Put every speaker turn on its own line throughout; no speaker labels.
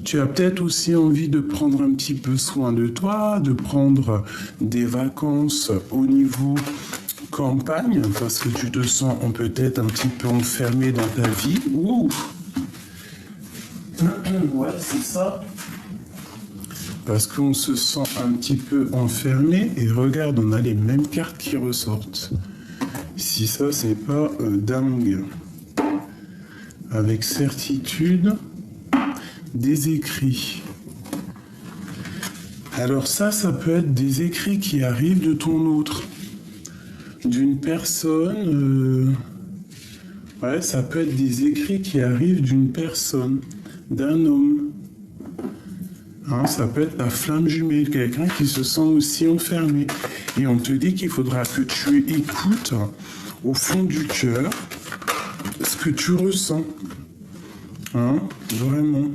Tu as peut-être aussi envie de prendre un petit peu soin de toi, de prendre des vacances au niveau campagne, parce que tu te sens peut-être un petit peu enfermé dans ta vie. Ouh. Ouais, c'est ça. Parce qu'on se sent un petit peu enfermé. Et regarde, on a les mêmes cartes qui ressortent. Si ça, c'est pas dingue. Avec certitude, des écrits. Alors ça peut être des écrits qui arrivent de ton autre. D'une personne... Ouais, ça peut être des écrits qui arrivent d'une personne, d'un homme. Hein, ça peut être la flamme jumelle, quelqu'un qui se sent aussi enfermé. Et on te dit qu'il faudra que tu écoutes au fond du cœur ce que tu ressens. Hein, vraiment.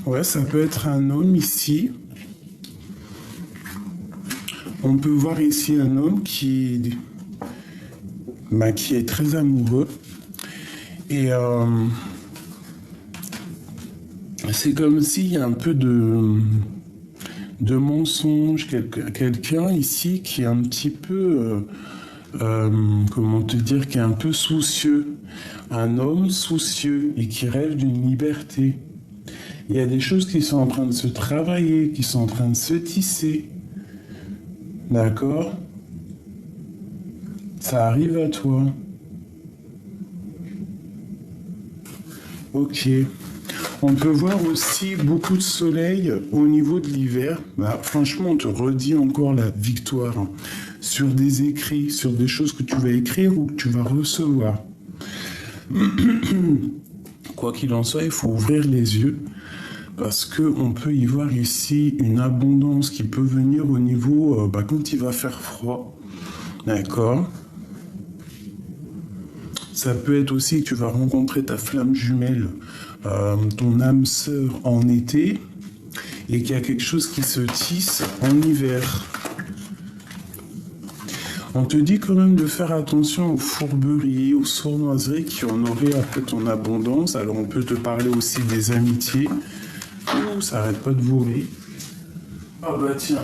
Ouais, ça peut être un homme ici. On peut voir ici un homme qui est très amoureux. Et c'est comme s'il y a un peu de mensonge. Quelqu'un ici qui est un petit peu... comment te dire, qui est un peu soucieux. Un homme soucieux et qui rêve d'une liberté. Il y a des choses qui sont en train de se travailler, qui sont en train de se tisser. D'accord? Ça arrive à toi. Ok. On peut voir aussi beaucoup de soleil au niveau de l'hiver. Bah, franchement, on te redit encore la victoire sur des écrits, sur des choses que tu vas écrire ou que tu vas recevoir. Quoi qu'il en soit, il faut ouvrir les yeux parce qu'on peut y voir ici une abondance qui peut venir au niveau quand il va faire froid. D'accord? Ça peut être aussi que tu vas rencontrer ta flamme jumelle, ton âme sœur en été, et qu'il y a quelque chose qui se tisse en hiver. On te dit quand même de faire attention aux fourberies, aux sournoiseries qui en auraient après ton abondance. Alors on peut te parler aussi des amitiés. Ouh, ça arrête pas de voler. Ah bah tiens,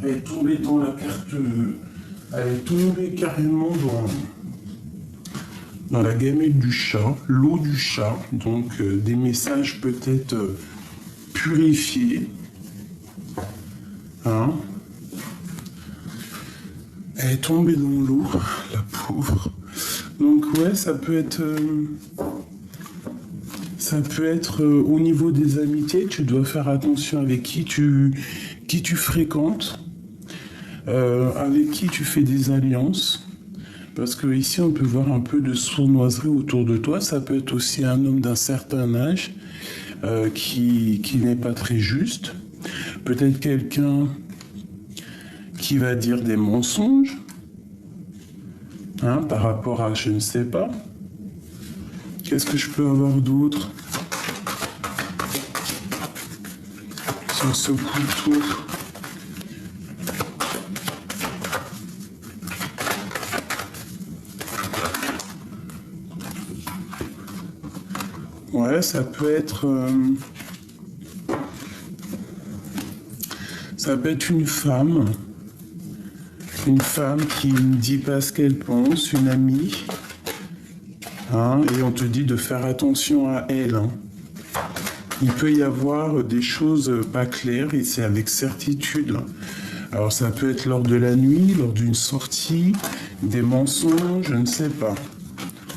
elle est tombée dans la carte... Elle est tombée carrément dans la gamelle du chat, l'eau du chat, donc des messages peut-être purifiés. Hein? Elle est tombée dans l'eau, la pauvre. Donc ouais, ça peut être au niveau des amitiés, tu dois faire attention avec qui tu fréquentes, avec qui tu fais des alliances. Parce que ici, on peut voir un peu de sournoiserie autour de toi. Ça peut être aussi un homme d'un certain âge qui n'est pas très juste. Peut-être quelqu'un qui va dire des mensonges par rapport à je ne sais pas. Qu'est-ce que je peux avoir d'autre sur ce couteau? Ouais, ça peut être une femme qui ne dit pas ce qu'elle pense, une amie, et on te dit de faire attention à elle. Il peut y avoir des choses pas claires et c'est avec certitude. Alors ça peut être lors de la nuit, lors d'une sortie, des mensonges, je ne sais pas.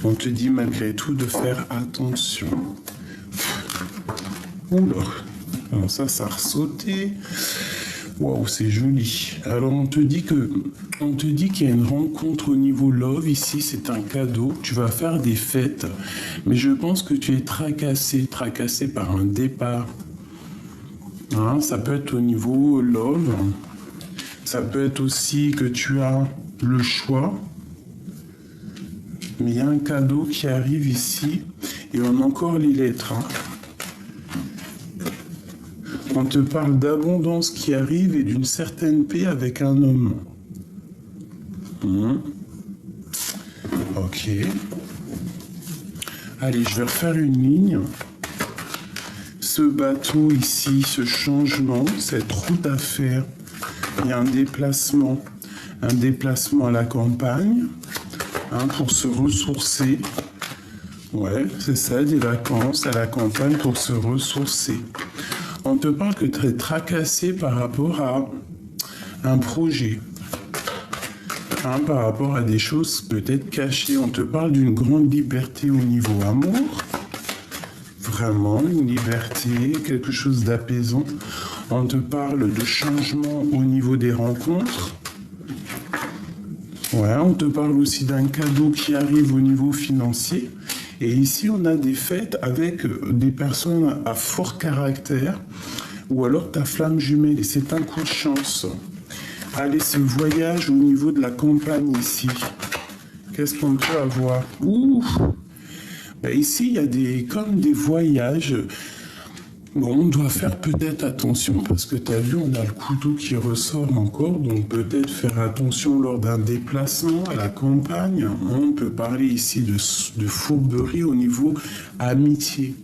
On te dit malgré tout de faire attention. Oula, alors ça a ressauté. Waouh, c'est joli. Alors on te dit qu'il y a une rencontre au niveau love ici, c'est un cadeau. Tu vas faire des fêtes, mais je pense que tu es tracassé par un départ. Ça peut être au niveau love. Ça peut être aussi que tu as le choix. Mais il y a un cadeau qui arrive ici et on a encore les lettres. On te parle d'abondance qui arrive et d'une certaine paix avec un homme. Ok. Allez, je vais refaire une ligne. Ce bateau ici, ce changement, cette route à faire, il y a un déplacement à la campagne, hein, pour se ressourcer. Ouais, c'est ça, des vacances à la campagne pour se ressourcer. On te parle que tu es tracassé par rapport à un projet, hein, par rapport à des choses peut-être cachées. On te parle d'une grande liberté au niveau amour. Vraiment, une liberté, quelque chose d'apaisant. On te parle de changement au niveau des rencontres. Ouais, on te parle aussi d'un cadeau qui arrive au niveau financier. Et ici, on a des fêtes avec des personnes à fort caractère ou alors ta flamme jumelle. Et c'est un coup de chance. Allez, ce voyage au niveau de la campagne ici. Qu'est-ce qu'on peut avoir? Ouh! Ben ici, il y a comme des voyages. Bon, on doit faire peut-être attention parce que tu as vu, on a le couteau qui ressort encore. Donc peut-être faire attention lors d'un déplacement à la campagne. On peut parler ici de fourberie au niveau amitié.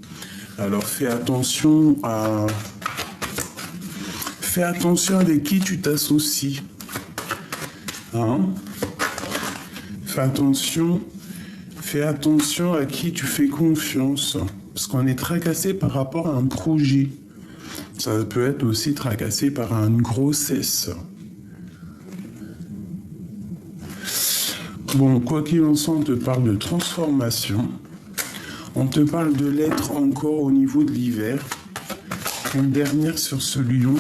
Alors fais attention avec qui tu t'associes. Hein? Fais attention à qui tu fais confiance. Parce qu'on est tracassé par rapport à un projet. Ça peut être aussi tracassé par une grossesse. Bon, quoi qu'il en soit, on te parle de transformation. On te parle de l'être encore au niveau de l'hiver. Une dernière sur ce lion,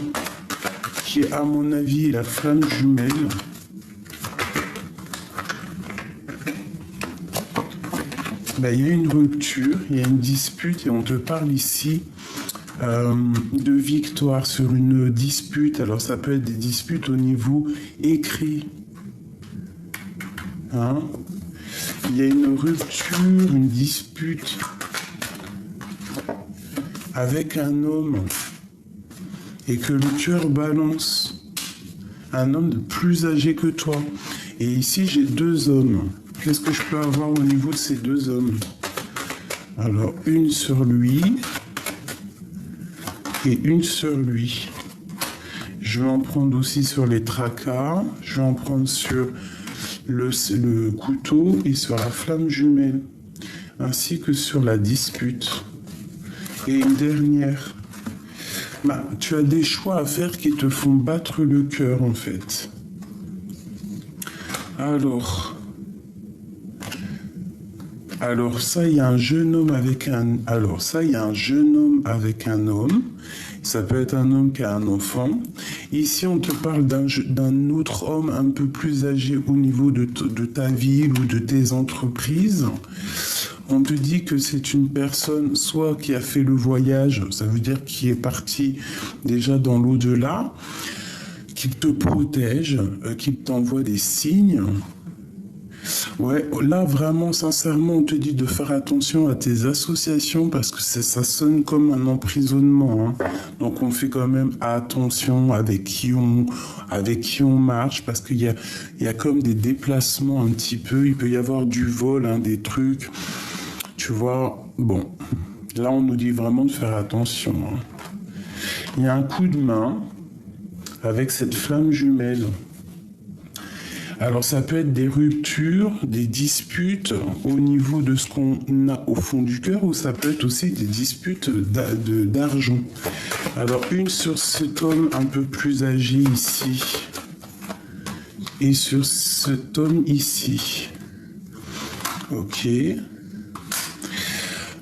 qui est à mon avis la flamme jumelle. Ben, il y a une rupture, il y a une dispute et on te parle ici de victoire sur une dispute. Alors ça peut être des disputes au niveau écrit. Hein? Il y a une rupture, une dispute avec un homme et que le cœur balance. Un homme de plus âgé que toi. Et ici j'ai deux hommes. Qu'est-ce que je peux avoir au niveau de ces deux hommes? Alors, une sur lui et une sur lui. Je vais en prendre aussi sur les tracas. Je vais en prendre sur le couteau et sur la flamme jumelle. Ainsi que sur la dispute. Et une dernière. Bah, tu as des choix à faire qui te font battre le cœur, en fait. Alors ça, il y a un jeune homme avec un... Alors ça, il y a un jeune homme avec un homme. Ça peut être un homme qui a un enfant. Ici, on te parle d'un autre homme un peu plus âgé au niveau de ta ville ou de tes entreprises. On te dit que c'est une personne soit qui a fait le voyage, ça veut dire qui est parti déjà dans l'au-delà, qui te protège, qui t'envoie des signes. Ouais, là vraiment, sincèrement, on te dit de faire attention à tes associations parce que ça sonne comme un emprisonnement. Hein. Donc on fait quand même attention avec qui on marche parce qu'il y a comme des déplacements un petit peu. Il peut y avoir du vol, hein, des trucs. Tu vois, bon, là on nous dit vraiment de faire attention. Hein. Il y a un coup de main avec cette flamme jumelle. Alors ça peut être des ruptures, des disputes au niveau de ce qu'on a au fond du cœur ou ça peut être aussi des disputes d'argent. Alors une sur cet homme un peu plus âgé ici et sur cet homme ici. Ok.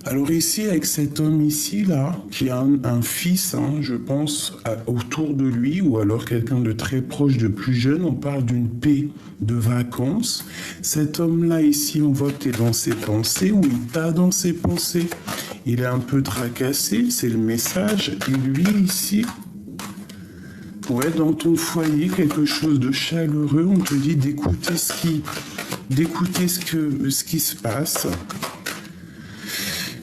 Alors ici, avec cet homme ici, là, qui a un fils, hein, je pense, autour de lui, ou alors quelqu'un de très proche, de plus jeune, on parle d'une paix de vacances. Cet homme-là ici, on voit que tu es dans ses pensées, ou il t'a dans ses pensées. Il est un peu tracassé, c'est le message. Et lui ici, ouais, dans ton foyer, quelque chose de chaleureux, on te dit d'écouter ce qui se passe.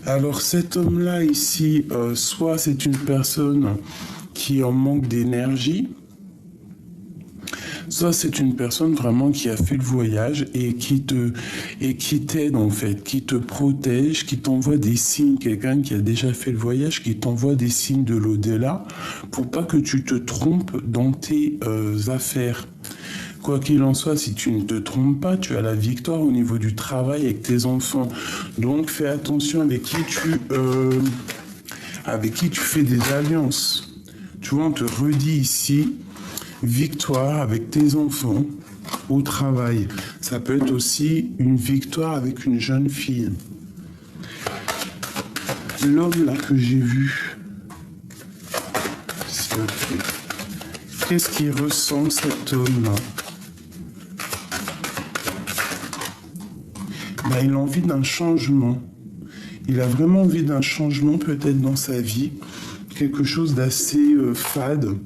Alors cet homme-là ici, soit c'est une personne qui en manque d'énergie, Ça, c'est une personne vraiment qui a fait le voyage et qui t'aide en fait, qui te protège, qui t'envoie des signes. Quelqu'un qui a déjà fait le voyage, qui t'envoie des signes de l'au-delà pour pas que tu te trompes dans tes affaires. Quoi qu'il en soit, si tu ne te trompes pas, tu as la victoire au niveau du travail avec tes enfants. Donc, fais attention avec qui tu fais des alliances. Tu vois, on te redit ici, victoire avec tes enfants au travail. Ça peut être aussi une victoire avec une jeune fille. L'homme là que j'ai vu, s'il te plaît, qu'est-ce qu'il ressent cet homme-là? Il a envie d'un changement. Il a vraiment envie d'un changement peut-être dans sa vie. Quelque chose d'assez fade,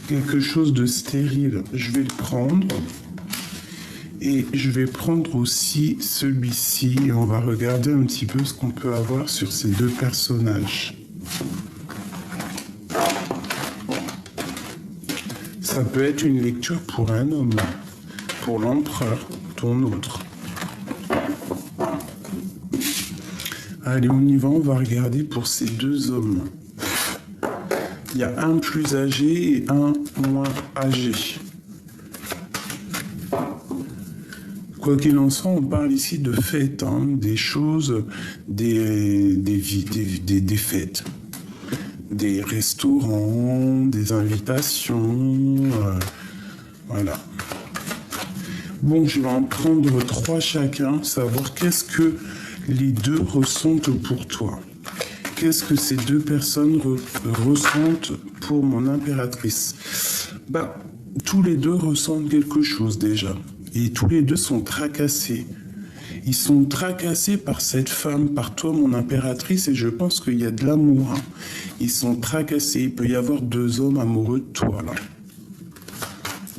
quelque chose de stérile. Je vais le prendre. Et je vais prendre aussi celui-ci. Et on va regarder un petit peu ce qu'on peut avoir sur ces deux personnages. Ça peut être une lecture pour un homme, pour l'empereur, ton autre. Allez, on y va, on va regarder pour ces deux hommes. Il y a un plus âgé et un moins âgé. Quoi qu'il en soit, on parle ici de fêtes, des choses, des fêtes. Des restaurants, des invitations, voilà. Bon, je vais en prendre 3 chacun, savoir qu'est-ce que les deux ressentent pour toi. Qu'est-ce que ces deux personnes ressentent pour mon impératrice? Tous les deux ressentent quelque chose déjà. Et tous les deux sont tracassés. Ils sont tracassés par cette femme, par toi, mon impératrice, et je pense qu'il y a de l'amour. Ils sont tracassés. Il peut y avoir 2 hommes amoureux de toi, là.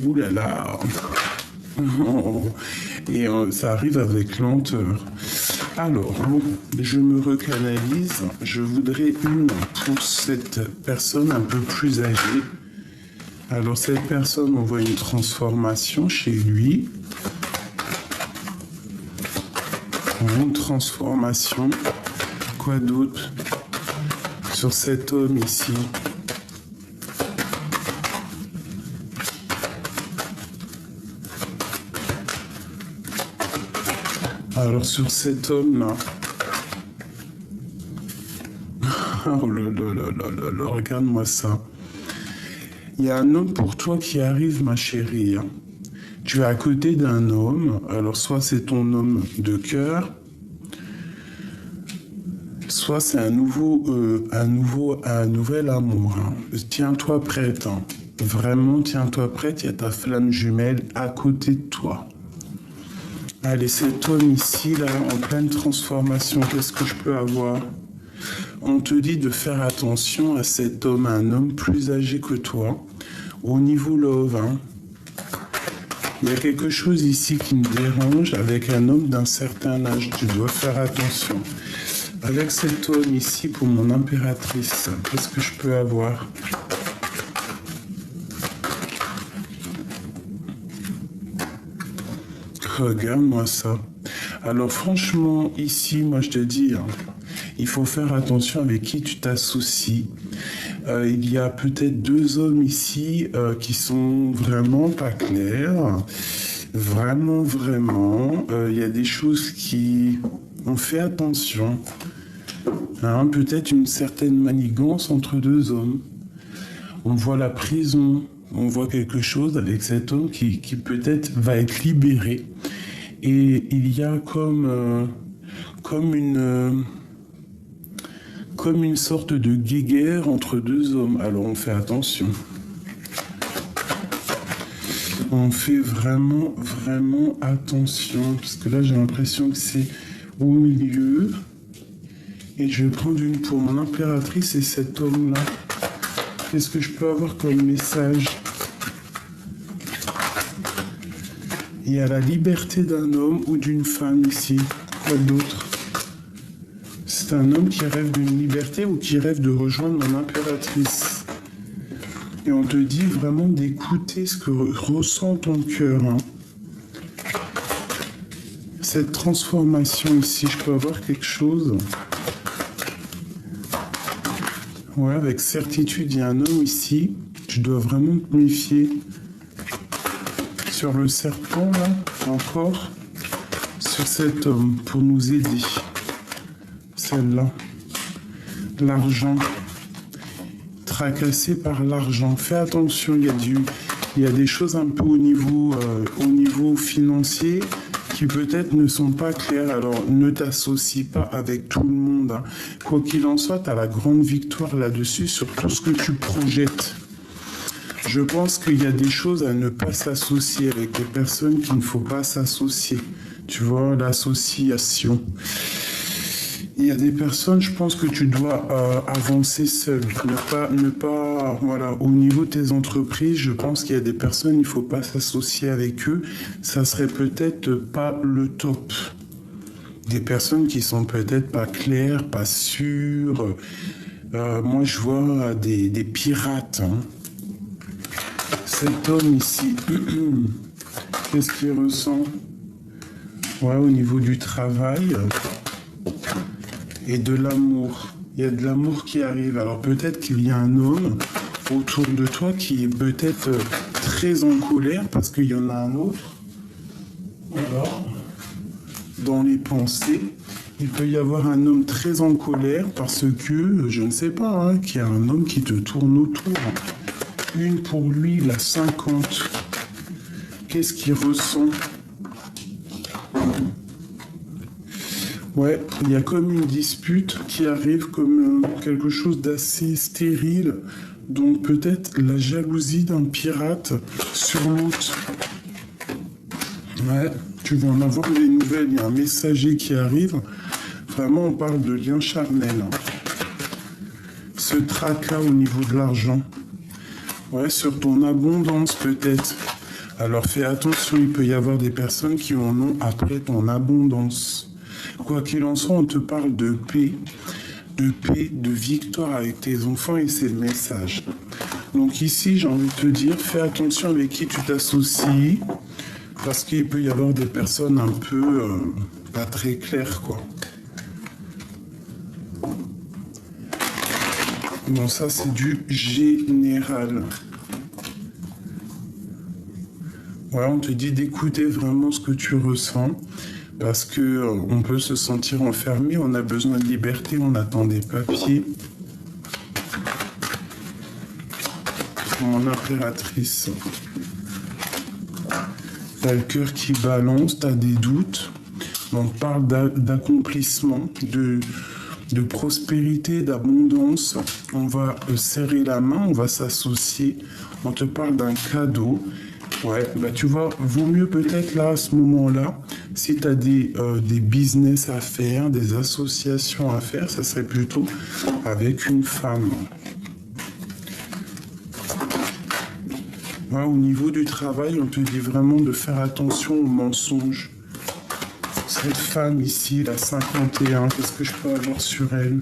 Ouh là là. Et ça arrive avec lenteur. Alors, bon, je me recanalise. Je voudrais une pour cette personne un peu plus âgée. Alors, cette personne, on voit une transformation chez lui. Une transformation. Quoi d'autre sur cet homme ici? Alors sur cet homme-là, oh là, regarde-moi ça. Il y a un homme pour toi qui arrive, ma chérie. Tu es à côté d'un homme, alors soit c'est ton homme de cœur, soit c'est un nouvel amour. Tiens-toi prête, vraiment tiens-toi prête, il y a ta flamme jumelle à côté de toi. Allez, cet homme ici, là, en pleine transformation, qu'est-ce que je peux avoir? On te dit de faire attention à cet homme, un homme plus âgé que toi, au niveau love. Il y a quelque chose ici qui me dérange avec un homme d'un certain âge. Tu dois faire attention. Avec cet homme ici, pour mon impératrice, qu'est-ce que je peux avoir? Regarde-moi ça. Alors franchement, ici, moi je te dis, il faut faire attention avec qui tu t'associes. Il y a peut-être 2 hommes ici qui sont vraiment pas clairs. Vraiment. Il y a des choses qui... On fait attention. Peut-être une certaine manigance entre 2 hommes. On voit la prison. On voit quelque chose avec cet homme qui peut-être va être libéré. Et il y a comme une sorte de guéguerre entre 2 hommes. Alors on fait attention. On fait vraiment attention. Parce que là j'ai l'impression que c'est au milieu. Et je vais prendre une pour mon impératrice et cet homme-là. Qu'est-ce que je peux avoir comme message? Il y a la liberté d'un homme ou d'une femme ici. Quoi d'autre? C'est un homme qui rêve d'une liberté ou qui rêve de rejoindre mon impératrice. Et on te dit vraiment d'écouter ce que ressent ton cœur. Hein. Cette transformation ici, je peux avoir quelque chose. Ouais, avec certitude, il y a un homme ici. Tu dois vraiment te méfier. Sur le serpent, là, encore. Sur cet homme, pour nous aider. Celle-là. L'argent. Tracassé par l'argent. Fais attention, il y a des choses un peu au niveau financier qui peut-être ne sont pas claires. Alors ne t'associe pas avec tout le monde. Hein. Quoi qu'il en soit, tu as la grande victoire là-dessus sur tout ce que tu projettes. Je pense qu'il y a des choses à ne pas s'associer avec des personnes qu'il ne faut pas s'associer. Tu vois, l'association. Il y a des personnes, je pense que tu dois avancer seul. Ne pas, voilà, au niveau de tes entreprises, je pense qu'il y a des personnes, il ne faut pas s'associer avec eux. Ça serait peut-être pas le top. Des personnes qui sont peut-être pas claires, pas sûres. Moi, je vois des pirates. Hein. Cet homme ici, qu'est-ce qu'il ressent? Ouais, au niveau du travail. Et de l'amour. Il y a de l'amour qui arrive. Alors peut-être qu'il y a un homme autour de toi qui est peut-être très en colère parce qu'il y en a un autre. Alors, dans les pensées, il peut y avoir un homme très en colère parce que, je ne sais pas, hein, qu'il y a un homme qui te tourne autour. Une pour lui, la 50. Qu'est-ce qu'il ressent? Ouais, il y a comme une dispute qui arrive comme quelque chose d'assez stérile. Donc peut-être la jalousie d'un pirate sur l'autre. Ouais, tu vas en avoir des nouvelles. Il y a un messager qui arrive. Vraiment, on parle de lien charnel. Hein. Ce tracas au niveau de l'argent. Ouais, sur ton abondance peut-être. Alors fais attention, il peut y avoir des personnes qui en ont après ton abondance. Quoi qu'il en soit, on te parle de paix, de victoire avec tes enfants et c'est le message. Donc ici, j'ai envie de te dire, fais attention avec qui tu t'associes parce qu'il peut y avoir des personnes un peu pas très claires, quoi. Bon, ça, c'est du général. Voilà, on te dit d'écouter vraiment ce que tu ressens. Parce que on peut se sentir enfermé, on a besoin de liberté, on attend des papiers. Mon impératrice. T'as le cœur qui balance, t'as des doutes. On parle d'accomplissement, de prospérité, d'abondance. On va serrer la main, on va s'associer. On te parle d'un cadeau. Ouais, bah tu vois, vaut mieux peut-être là, à ce moment-là, si tu as des business à faire, des associations à faire, ça serait plutôt avec une femme. Ouais, au niveau du travail, on te dit vraiment de faire attention aux mensonges. Cette femme ici, la 51, qu'est-ce que je peux avoir sur elle ?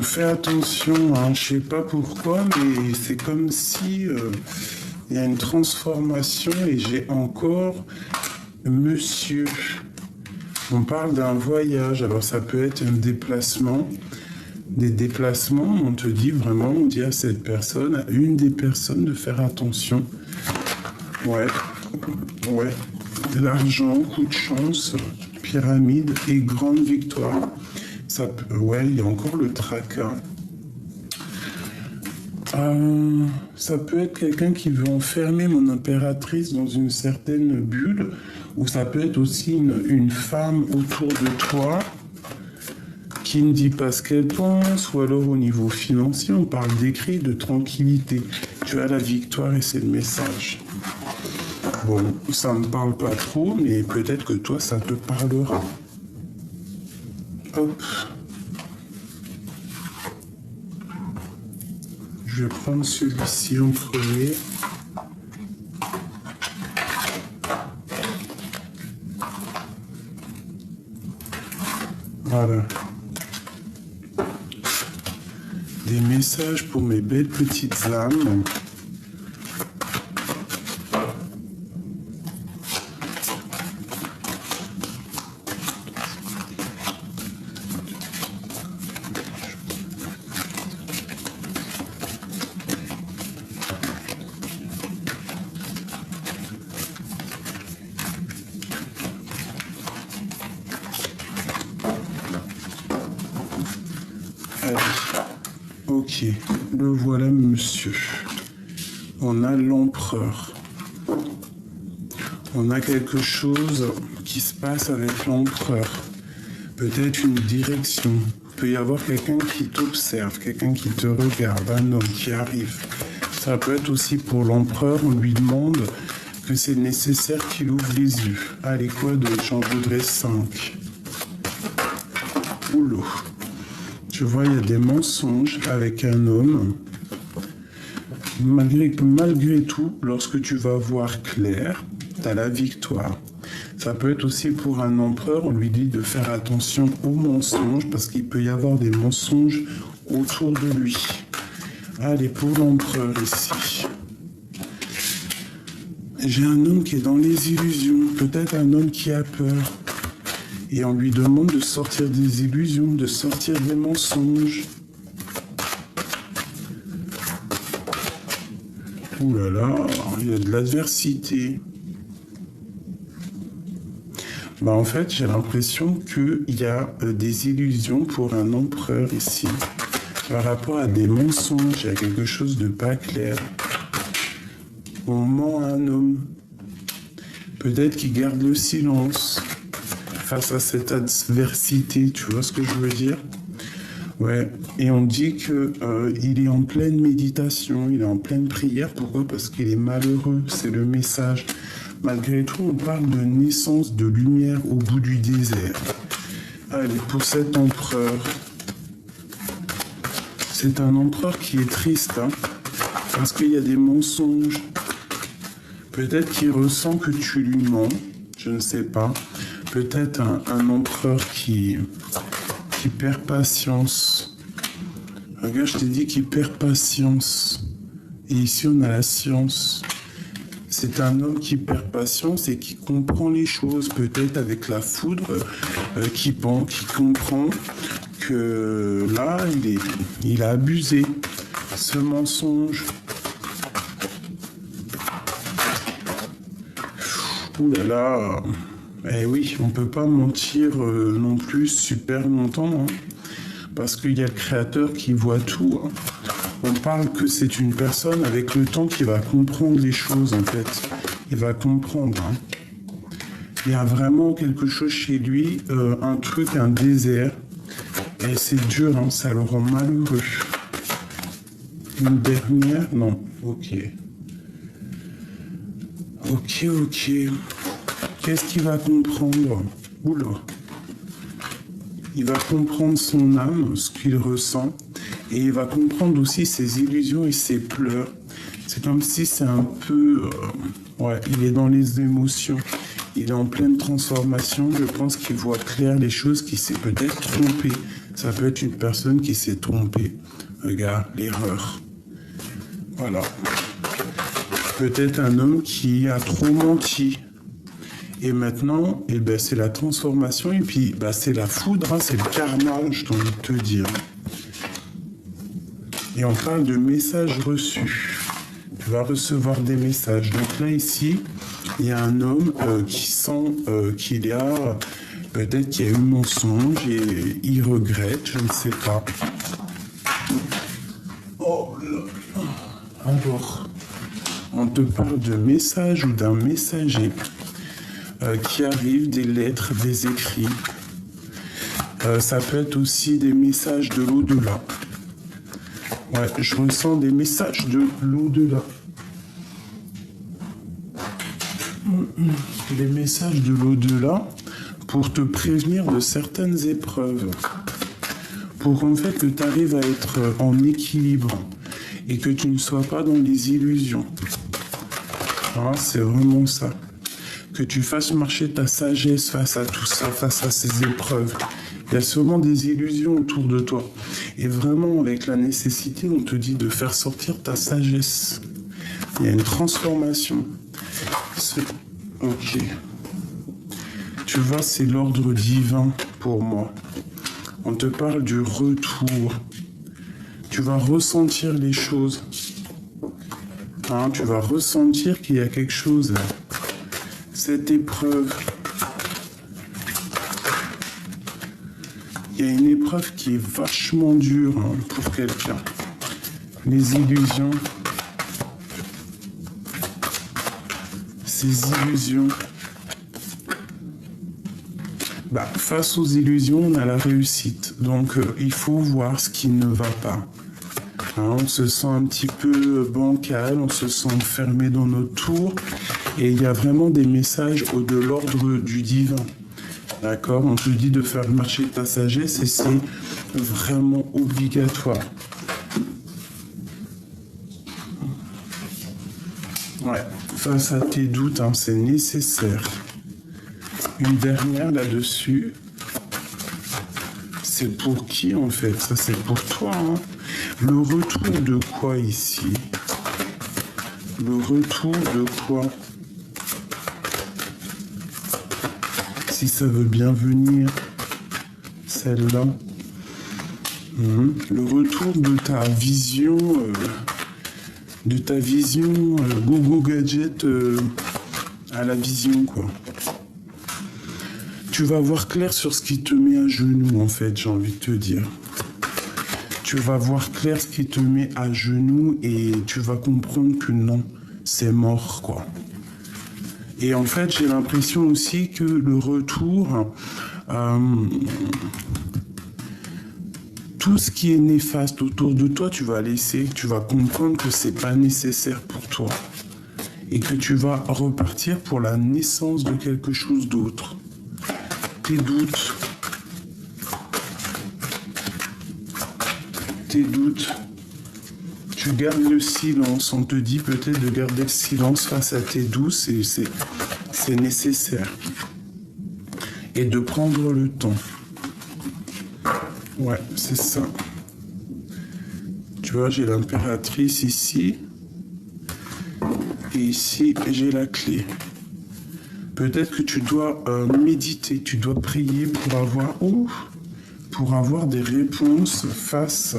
Fais attention, hein, je sais pas pourquoi, mais c'est comme si il y a une transformation et j'ai encore monsieur. On parle d'un voyage, alors ça peut être un déplacement. Des déplacements, on te dit vraiment, on dit à cette personne, à une des personnes de faire attention. Ouais. De l'argent, coup de chance, pyramide et grande victoire. Ouais, il y a encore le tracas. Ça peut être quelqu'un qui veut enfermer mon impératrice dans une certaine bulle, ou ça peut être aussi une femme autour de toi qui ne dit pas ce qu'elle pense, ou alors au niveau financier, on parle d'écrit, de tranquillité. Tu as la victoire et c'est le message. Bon, ça ne me parle pas trop, mais peut-être que toi, ça te parlera. Hop. Je vais prendre celui-ci en premier. Voilà. Des messages pour mes belles petites âmes. Allez. Ok, le voilà monsieur. On a l'empereur. On a quelque chose qui se passe avec l'empereur. Peut-être une direction. Il peut y avoir quelqu'un qui t'observe, quelqu'un qui te regarde, un homme qui arrive. Ça peut être aussi pour l'empereur, on lui demande que c'est nécessaire qu'il ouvre les yeux. Allez, quoi d'autre? J'en voudrais 5. Oulou. Je vois, il y a des mensonges avec un homme. Malgré tout, lorsque tu vas voir clair, tu as la victoire. Ça peut être aussi pour un empereur, on lui dit de faire attention aux mensonges, parce qu'il peut y avoir des mensonges autour de lui. Allez, pour l'empereur ici. J'ai un homme qui est dans les illusions, peut-être un homme qui a peur. Et on lui demande de sortir des illusions, de sortir des mensonges. Ouh là là, il y a de l'adversité. Bah en fait, j'ai l'impression qu'il y a des illusions pour un empereur ici. Par rapport à des mensonges, il y a quelque chose de pas clair. On ment à un homme. Peut-être qu'il garde le silence face à cette adversité, tu vois ce que je veux dire? Ouais, et on dit que il est en pleine méditation, il est en pleine prière. Pourquoi? Parce qu'il est malheureux, c'est le message. Malgré tout, on parle de naissance de lumière au bout du désert. Allez, pour cet empereur, c'est un empereur qui est triste, hein, parce qu'il y a des mensonges. Peut-être qu'il ressent que tu lui mens, je ne sais pas. Peut-être un empereur qui perd patience. Regarde, je t'ai dit qu'il perd patience. Et ici, on a la science. C'est un homme qui perd patience et qui comprend les choses, peut-être avec la foudre, qui comprend que là, il a abusé. Ce mensonge. Ouh là là. Eh oui, on peut pas mentir non plus super longtemps, hein, parce qu'il y a le créateur qui voit tout. Hein. On parle que c'est une personne avec le temps qui va comprendre les choses, en fait. Il va comprendre. Hein. Il y a vraiment quelque chose chez lui, un truc, un désert. Et c'est dur, hein, ça le rend malheureux. Une dernière? Non. Ok. Ok. Qu'est-ce qu'il va comprendre? Oula. Il va comprendre son âme, ce qu'il ressent. Et il va comprendre aussi ses illusions et ses pleurs. C'est comme si c'est un peu... ouais, il est dans les émotions. Il est en pleine transformation. Je pense qu'il voit clair les choses, qu'il s'est peut-être trompé. Ça peut être une personne qui s'est trompée. Regarde, l'erreur. Voilà. Peut-être un homme qui a trop menti. Et maintenant, eh ben, c'est la transformation. Et puis, bah, c'est la foudre. Hein, c'est le karma, je t'ai envie de te dire. Et on parle de messages reçus. Tu vas recevoir des messages. Donc là, ici, il y a un homme qui sent qu'il y a... Peut-être qu'il y a eu mensonge et il regrette, je ne sais pas. Oh là. Alors, on te parle de message ou d'un messager qui arrive, des lettres, des écrits. Ça peut être aussi des messages de l'au-delà. Ouais, je ressens des messages de l'au-delà. Des messages de l'au-delà pour te prévenir de certaines épreuves. Pour en fait que tu arrives à être en équilibre. et que tu ne sois pas dans les illusions. Hein, c'est vraiment ça. Que tu fasses marcher ta sagesse face à tout ça, face à ces épreuves. Il y a souvent des illusions autour de toi. Et vraiment, avec la nécessité, on te dit de faire sortir ta sagesse. Il y a une transformation. Ok. Tu vois, c'est l'ordre divin pour moi. On te parle du retour. Tu vas ressentir les choses. Hein, tu vas ressentir qu'il y a quelque chose. Cette épreuve. Il y a une épreuve qui est vachement dure hein, pour quelqu'un. Les illusions. Ces illusions. Face aux illusions, on a la réussite. Donc, il faut voir ce qui ne va pas. Hein, on se sent un petit peu bancal, on se sent fermé dans notre tour. Et il y a vraiment des messages de l'ordre du divin. D'accord? On te dit de faire marcher ta sagesse et c'est vraiment obligatoire. Ouais, face à tes doutes, hein, c'est nécessaire. Une dernière là-dessus. C'est pour qui en fait? Ça c'est pour toi. Hein. Le retour de quoi ici? Le retour de quoi? Si ça veut bien venir, celle-là. Le retour de ta vision, Google Gadget à la vision, quoi. Tu vas voir clair sur ce qui te met à genoux, en fait, j'ai envie de te dire. Tu vas voir clair ce qui te met à genoux et tu vas comprendre que non, c'est mort, quoi. Et en fait, j'ai l'impression aussi que le retour, tout ce qui est néfaste autour de toi, tu vas laisser, tu vas comprendre que c'est pas nécessaire pour toi. Et que tu vas repartir pour la naissance de quelque chose d'autre. Tes doutes. Tu gardes le silence. On te dit peut-être de garder le silence face à tes doutes, c'est nécessaire. Et de prendre le temps. Ouais, c'est ça. Tu vois, j'ai l'impératrice ici. Et ici, j'ai la clé. Peut-être que tu dois méditer, tu dois prier pour avoir des réponses face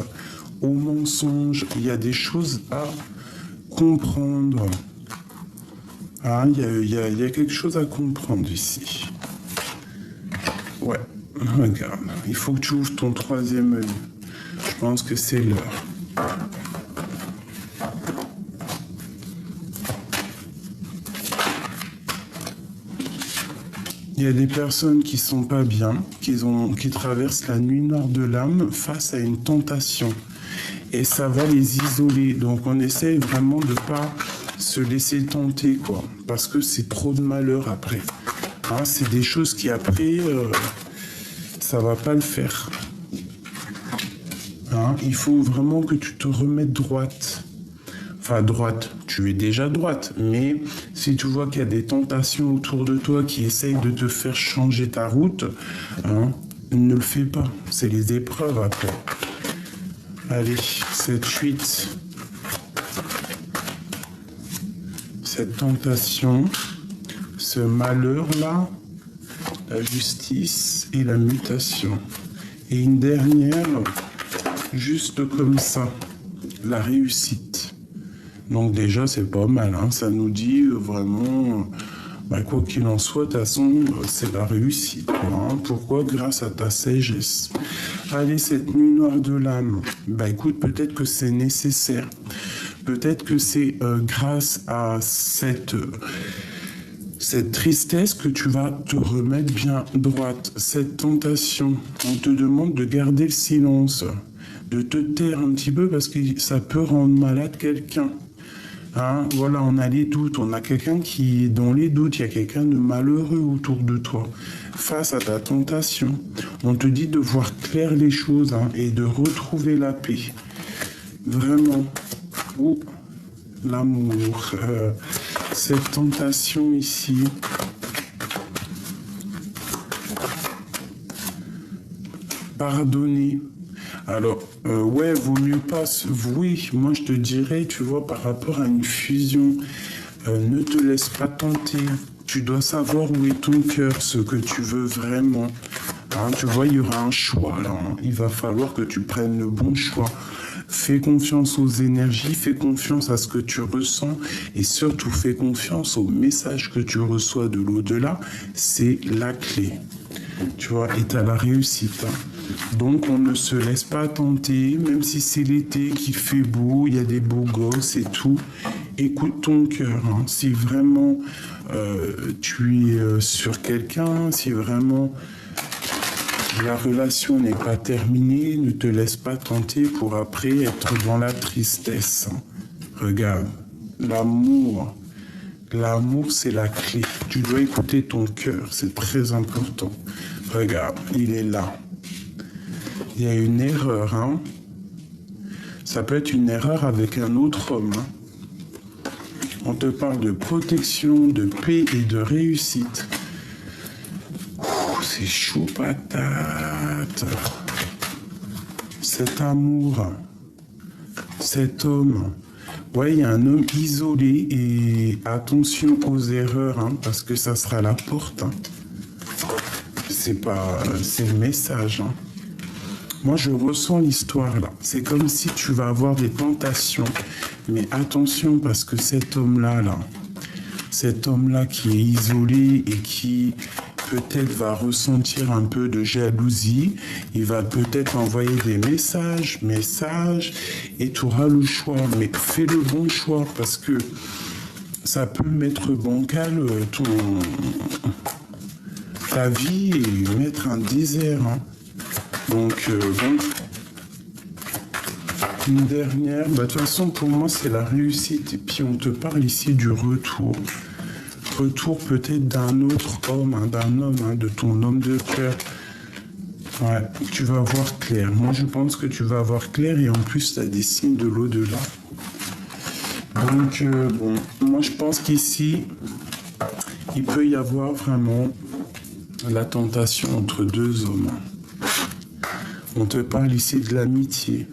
aux mensonges. Il y a des choses à comprendre. Ah, il y a quelque chose à comprendre ici. Ouais, regarde. Il faut que tu ouvres ton troisième œil. Je pense que c'est l'heure. Il y a des personnes qui sont pas bien, qui traversent la nuit noire de l'âme face à une tentation. Et ça va les isoler. Donc on essaye vraiment de pas se laisser tenter, quoi. Parce que c'est trop de malheur après. Hein, c'est des choses qui après, ça va pas le faire. Hein, il faut vraiment que tu te remettes droite. Enfin, droite, tu es déjà droite, mais si tu vois qu'il y a des tentations autour de toi qui essayent de te faire changer ta route, hein, ne le fais pas. C'est les épreuves après. Allez, cette fuite, cette tentation, ce malheur-là, la justice et la mutation. Et une dernière, juste comme ça, la réussite. Donc déjà, c'est pas mal, hein. Ça nous dit vraiment, quoi qu'il en soit, de toute façon, c'est la réussite, quoi, hein. Pourquoi? Grâce à ta sagesse. Allez, cette nuit noire de l'âme, écoute, peut-être que c'est nécessaire. Peut-être que c'est grâce à cette tristesse que tu vas te remettre bien droite. Cette tentation, on te demande de garder le silence, de te taire un petit peu parce que ça peut rendre malade quelqu'un. Hein, voilà, on a les doutes, on a quelqu'un qui est dans les doutes, il y a quelqu'un de malheureux autour de toi. Face à ta tentation, on te dit de voir clair les choses, hein, et de retrouver la paix. Vraiment. ou l'amour. Cette tentation ici. Pardonner. Alors, ouais, vaut mieux pas... Oui, moi je te dirais, tu vois, par rapport à une fusion, ne te laisse pas tenter. Tu dois savoir où est ton cœur, ce que tu veux vraiment. Hein, tu vois, il y aura un choix là. Hein. Il va falloir que tu prennes le bon choix. Fais confiance aux énergies, fais confiance à ce que tu ressens et surtout fais confiance au message que tu reçois de l'au-delà. C'est la clé. Tu vois, et t'as la réussite. Hein. Donc on ne se laisse pas tenter, même si c'est l'été, qu'il fait beau, il y a des beaux gosses et tout. Écoute ton cœur. Hein. Si vraiment tu es sur quelqu'un, si vraiment la relation n'est pas terminée, ne te laisse pas tenter pour après être dans la tristesse. Hein. Regarde, l'amour. L'amour, c'est la clé. Tu dois écouter ton cœur, c'est très important. Regarde, il est là. Il y a une erreur, hein. Ça peut être une erreur avec un autre homme. Hein. On te parle de protection, de paix et de réussite. C'est chaud patate. Cet amour, cet homme. Ouais, il y a un homme isolé et attention aux erreurs, hein, parce que ça sera la porte. Hein. C'est le message. Hein. Moi, je ressens l'histoire là. C'est comme si tu vas avoir des tentations. Mais attention, parce que cet homme-là qui est isolé et qui peut-être va ressentir un peu de jalousie, il va peut-être envoyer des messages, et tu auras le choix. Mais fais le bon choix, parce que ça peut mettre bancal ta vie et mettre un désert. Hein. Donc, bon, une dernière, de toute façon, pour moi, c'est la réussite. Et puis, on te parle ici du retour. Retour peut-être d'un autre homme, hein, de ton homme de cœur. Ouais, tu vas voir clair. Moi, je pense que tu vas voir clair et en plus, tu as des signes de l'au-delà. Donc, bon, moi, je pense qu'ici, il peut y avoir vraiment la tentation entre deux hommes. On te parle ici de l'amitié.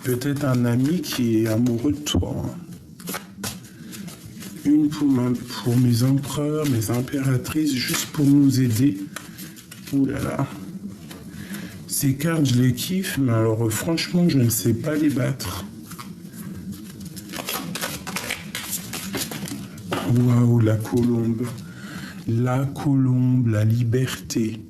Peut-être un ami qui est amoureux de toi. Une pour mes empereurs, mes impératrices, juste pour nous aider. Ouh là là. Ces cartes, je les kiffe, mais alors franchement, je ne sais pas les battre. Waouh, la colombe. La colombe, la liberté.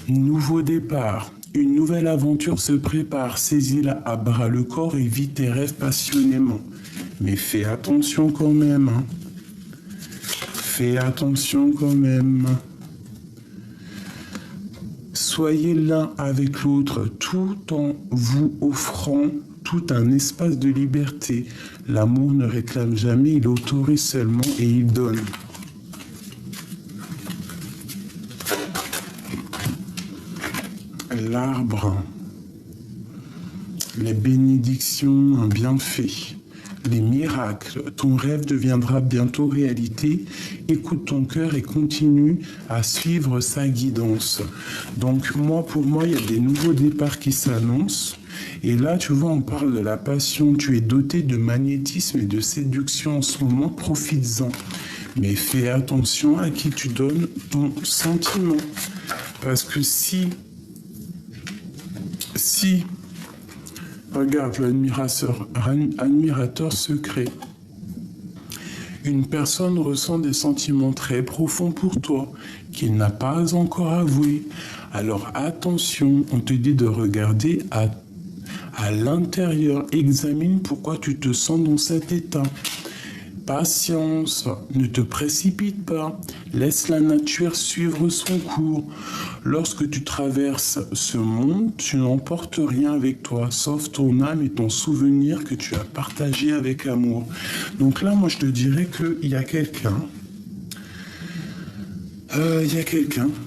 Nouveau départ. Une nouvelle aventure se prépare. Saisis-la à bras le corps et vis tes rêves passionnément. Mais fais attention quand même. Hein. Fais attention quand même. Soyez l'un avec l'autre tout en vous offrant tout un espace de liberté. L'amour ne réclame jamais, il autorise seulement et il donne. L'arbre, les bénédictions, un bienfait, les miracles, ton rêve deviendra bientôt réalité. Écoute ton cœur et continue à suivre sa guidance. Donc pour moi, il y a des nouveaux départs qui s'annoncent. Et là, tu vois, on parle de la passion. Tu es doté de magnétisme et de séduction en ce moment, profites-en. Mais fais attention à qui tu donnes ton sentiment. Parce que si regarde l'admirateur secret, une personne ressent des sentiments très profonds pour toi, qu'il n'a pas encore avoués. Alors attention, on te dit de regarder à l'intérieur, examine pourquoi tu te sens dans cet état. Patience, ne te précipite pas, laisse la nature suivre son cours. Lorsque tu traverses ce monde, tu n'emportes rien avec toi, sauf ton âme et ton souvenir que tu as partagé avec amour. Donc là, moi, je te dirais qu'il y a quelqu'un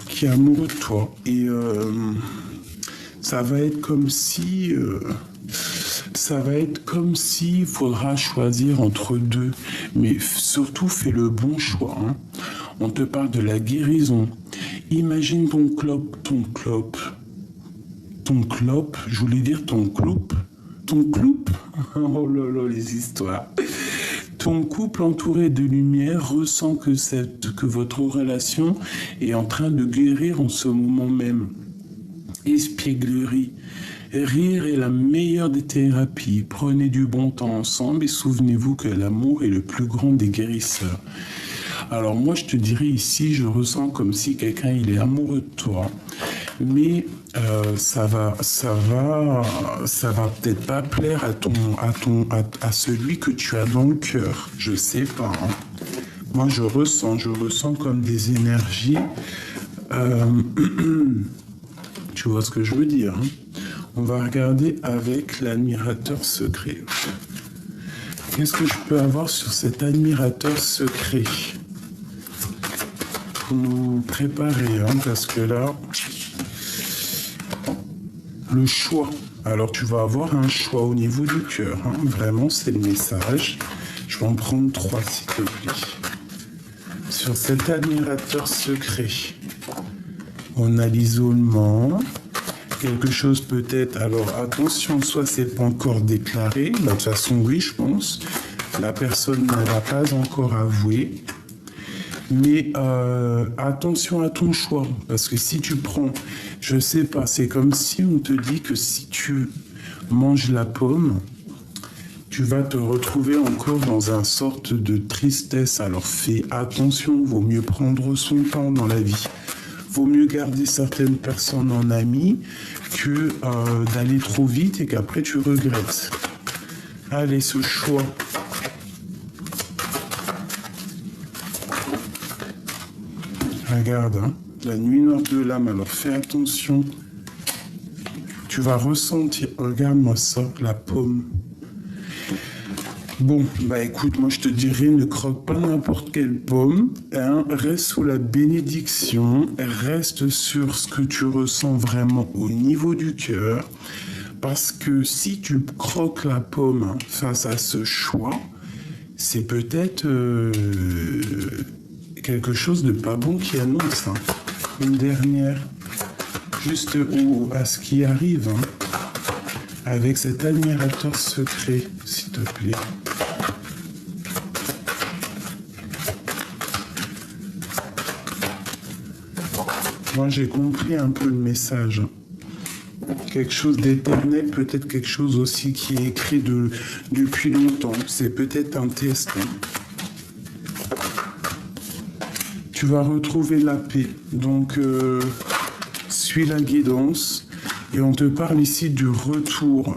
qui est amoureux de toi. Et ça va être comme si... Ça va être comme s'il faudra choisir entre deux. Mais surtout, fais le bon choix. Hein. On te parle de la guérison. Imagine ton clope, je voulais dire ton cloupe. Ton cloupe. Oh là là, les histoires. Ton couple entouré de lumière ressent que votre relation est en train de guérir en ce moment même. Espièglerie. Rire est la meilleure des thérapies. Prenez du bon temps ensemble et souvenez-vous que l'amour est le plus grand des guérisseurs. Alors moi je te dirais ici, je ressens comme si quelqu'un il est amoureux de toi, mais ça va peut-être pas plaire à celui que tu as dans le cœur. Je sais pas. Hein. Moi je ressens comme des énergies. Tu vois ce que je veux dire. Hein. On va regarder avec l'admirateur secret. Qu'est-ce que je peux avoir sur cet admirateur secret? Pour nous préparer, hein, parce que là, le choix. Alors tu vas avoir un choix au niveau du cœur. Hein. Vraiment, c'est le message. Je vais en prendre 3, s'il te plaît. Sur cet admirateur secret, on a l'isolement. Quelque chose peut-être. Alors attention, soit c'est pas encore déclaré. De toute façon, oui, je pense. La personne ne l'a pas encore avoué. Mais attention à ton choix, parce que si tu prends, je sais pas, c'est comme si on te dit que si tu manges la pomme, tu vas te retrouver encore dans une sorte de tristesse. Alors fais attention, vaut mieux prendre son temps dans la vie. Vaut mieux garder certaines personnes en amis que d'aller trop vite et qu'après tu regrettes. Allez, ce choix. Regarde, hein, la nuit noire de l'âme, alors fais attention. Tu vas ressentir, regarde-moi ça, la pomme. Bon, bah écoute, moi je te dirais, ne croque pas n'importe quelle pomme, hein, reste sous la bénédiction, reste sur ce que tu ressens vraiment au niveau du cœur, parce que si tu croques la pomme hein, face à ce choix, c'est peut-être... quelque chose de pas bon qui annonce. Hein. Une dernière, juste à ce qui arrive, hein, avec cet admirateur secret, s'il te plaît. Moi, j'ai compris un peu le message. Quelque chose d'éternel, peut-être quelque chose aussi qui est écrit depuis longtemps. C'est peut-être un test. Hein. Tu vas retrouver la paix. Donc, suis la guidance. Et on te parle ici du retour.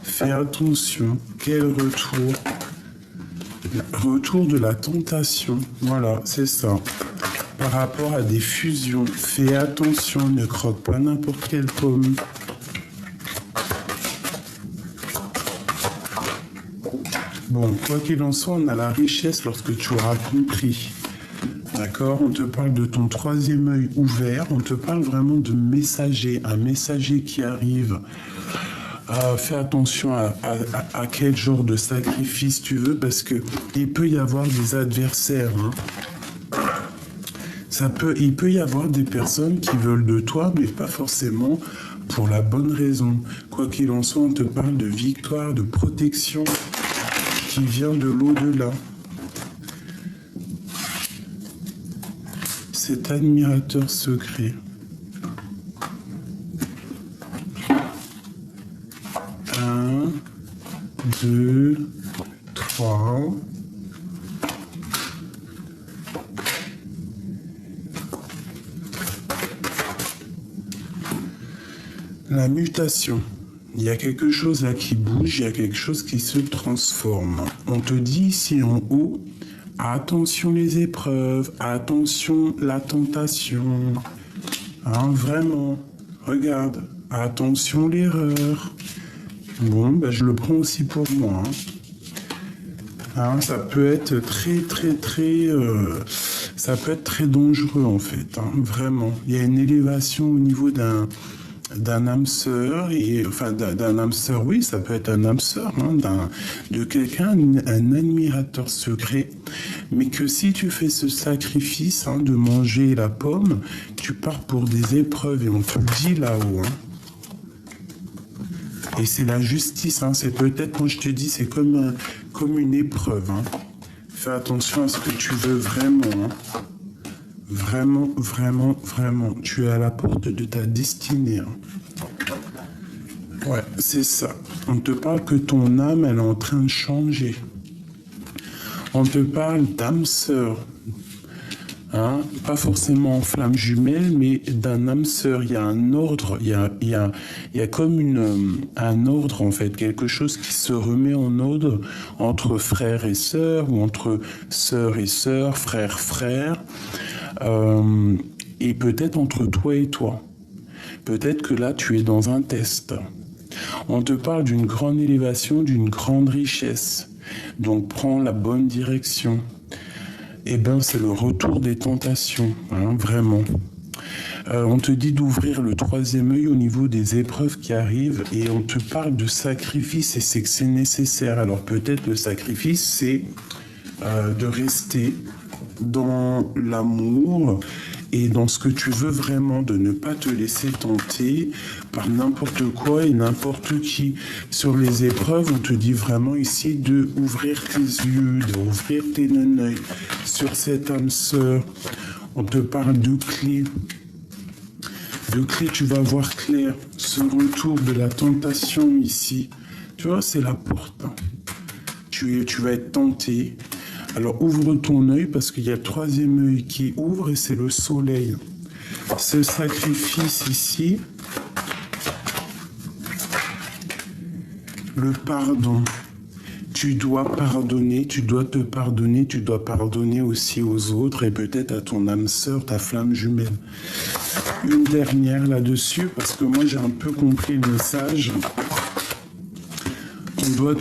Fais attention. Quel retour? Retour de la tentation. Voilà, c'est ça. Par rapport à des fusions. Fais attention. Ne croque pas n'importe quelle pomme. Bon, quoi qu'il en soit, on a la richesse lorsque tu auras compris. D'accord? On te parle de ton troisième œil ouvert. On te parle vraiment de messager. Un messager qui arrive. Fais attention à quel genre de sacrifice tu veux, parce que il peut y avoir des adversaires. Hein. Il peut y avoir des personnes qui veulent de toi, mais pas forcément pour la bonne raison. Quoi qu'il en soit, on te parle de victoire, de protection qui vient de l'au-delà. Cet admirateur secret. 1, 2, 3. La mutation. Il y a quelque chose là qui bouge, il y a quelque chose qui se transforme. On te dit ici en haut, attention les épreuves, attention la tentation. Hein, vraiment, regarde, attention l'erreur. Bon, ben, je le prends aussi pour moi. Hein, ça peut être ça peut être très dangereux en fait, hein, vraiment. Il y a une élévation au niveau d'un d'un âme sœur, et enfin d'un âme sœur, oui, ça peut être un âme sœur, hein, de quelqu'un, un admirateur secret, mais que si tu fais ce sacrifice hein, de manger la pomme, tu pars pour des épreuves, et on te le dit là-haut. Hein. Et c'est la justice, hein, c'est peut-être, moi je te dis, c'est comme une épreuve. Hein. Fais attention à ce que tu veux vraiment. Hein. Vraiment, vraiment, vraiment. Tu es à la porte de ta destinée. Hein. Ouais, c'est ça. On te parle que ton âme, elle est en train de changer. On te parle d'âme sœur. Hein, pas forcément en flamme jumelle, mais d'un âme sœur. Il y a un ordre, il y a comme un ordre en fait, quelque chose qui se remet en ordre entre frères et sœurs, ou entre sœurs et sœurs, frères, frères, et peut-être entre toi et toi. Peut-être que là, tu es dans un test. On te parle d'une grande élévation, d'une grande richesse. Donc, prends la bonne direction. Eh bien, c'est le retour des tentations, hein, vraiment. On te dit d'ouvrir le troisième œil au niveau des épreuves qui arrivent, et on te parle de sacrifice, et c'est que c'est nécessaire. Alors peut-être le sacrifice, c'est de rester dans l'amour et dans ce que tu veux vraiment, de ne pas te laisser tenter par n'importe quoi et n'importe qui. Sur les épreuves, on te dit vraiment ici de ouvrir tes yeux, d'ouvrir tes œils. Sur cette âme sœur, on te parle de clés. De clés, tu vas voir clair. Ce retour de la tentation ici, tu vois, c'est la porte. Tu vas être tenté. Alors ouvre ton œil parce qu'il y a le troisième œil qui ouvre et c'est le soleil. Ce sacrifice ici, le pardon. Tu dois pardonner, tu dois te pardonner, tu dois pardonner aussi aux autres et peut-être à ton âme sœur, ta flamme jumelle. Une dernière là-dessus parce que moi j'ai un peu compris le message.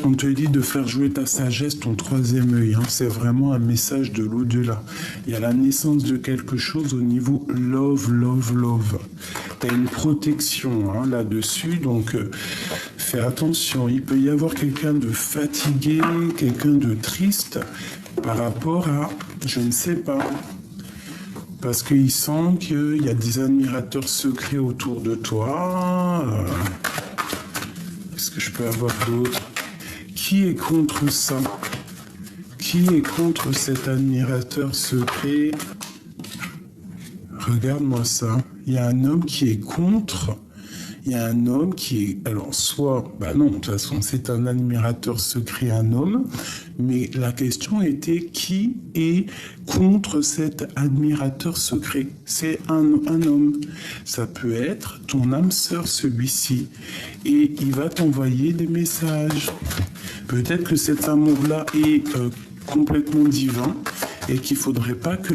On te dit de faire jouer ta sagesse, ton troisième œil. Hein. C'est vraiment un message de l'au-delà. Il y a la naissance de quelque chose au niveau love, love, love. Tu as une protection hein, là-dessus, donc fais attention. Il peut y avoir quelqu'un de fatigué, quelqu'un de triste par rapport à, je ne sais pas, parce qu'il sent qu'il y a des admirateurs secrets autour de toi. Qu'est-ce que je peux avoir d'autre ? Qui est contre ça? Qui est contre cet admirateur secret? Regarde-moi ça. Il y a un homme qui est contre. Il y a un homme qui est... Alors, soit... Bah non, de toute façon, c'est un admirateur secret, un homme. Mais la question était qui est contre cet admirateur secret? C'est un homme. Ça peut être ton âme sœur, celui-ci. Et il va t'envoyer des messages. Peut-être que cet amour-là est complètement divin et qu'il ne faudrait pas que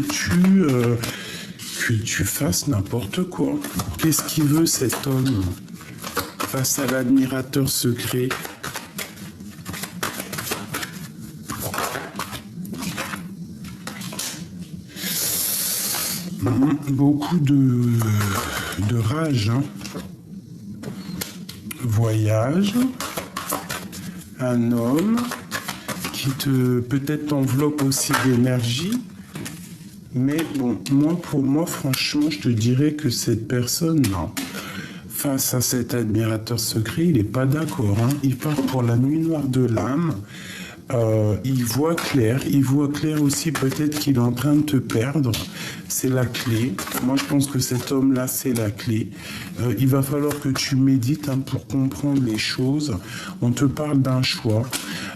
tu fasses n'importe quoi. Qu'est-ce qu'il veut cet homme face à l'admirateur secret? Beaucoup de rage. Hein. Voyage. Un homme qui peut-être t'enveloppe aussi d'énergie. Mais bon, pour moi, franchement, je te dirais que cette personne, non. Face à cet admirateur secret, il n'est pas d'accord. Hein. Il part pour la nuit noire de l'âme. Il voit clair aussi peut-être qu'il est en train de te perdre. C'est la clé. Moi, je pense que cet homme-là, c'est la clé. Il va falloir que tu médites hein, pour comprendre les choses. On te parle d'un choix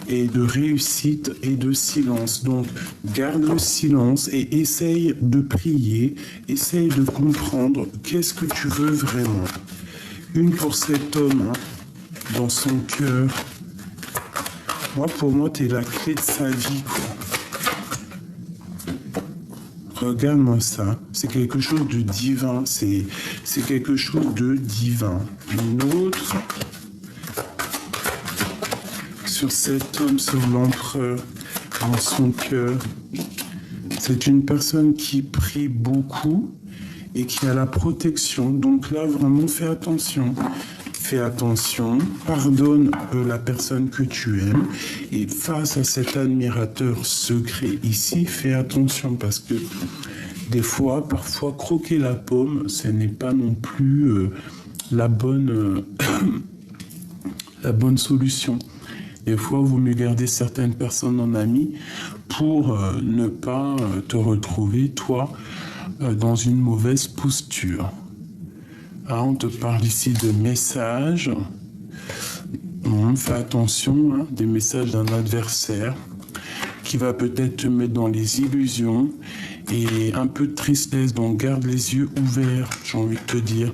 et de réussite et de silence. Donc, garde le silence et essaye de prier. Essaye de comprendre qu'est-ce que tu veux vraiment. Une pour cet homme, hein, dans son cœur. Moi, pour moi, t'es la clé de sa vie, quoi. Regarde-moi ça. C'est quelque chose de divin. C'est quelque chose de divin. Une autre. Sur cet homme, sur l'empereur, dans son cœur. C'est une personne qui prie beaucoup et qui a la protection. Donc là, vraiment, fais attention. Fais attention, pardonne la personne que tu aimes et face à cet admirateur secret ici, fais attention parce que des fois, parfois, croquer la pomme, ce n'est pas non plus la bonne solution. Des fois, il vaut mieux garder certaines personnes en amis pour ne pas te retrouver, toi, dans une mauvaise posture. Ah, on te parle ici de messages. Fais attention, hein, des messages d'un adversaire qui va peut-être te mettre dans les illusions et un peu de tristesse. Donc garde les yeux ouverts, j'ai envie de te dire.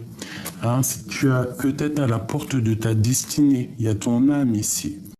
Hein, tu as peut-être à la porte de ta destinée. Il y a ton âme ici.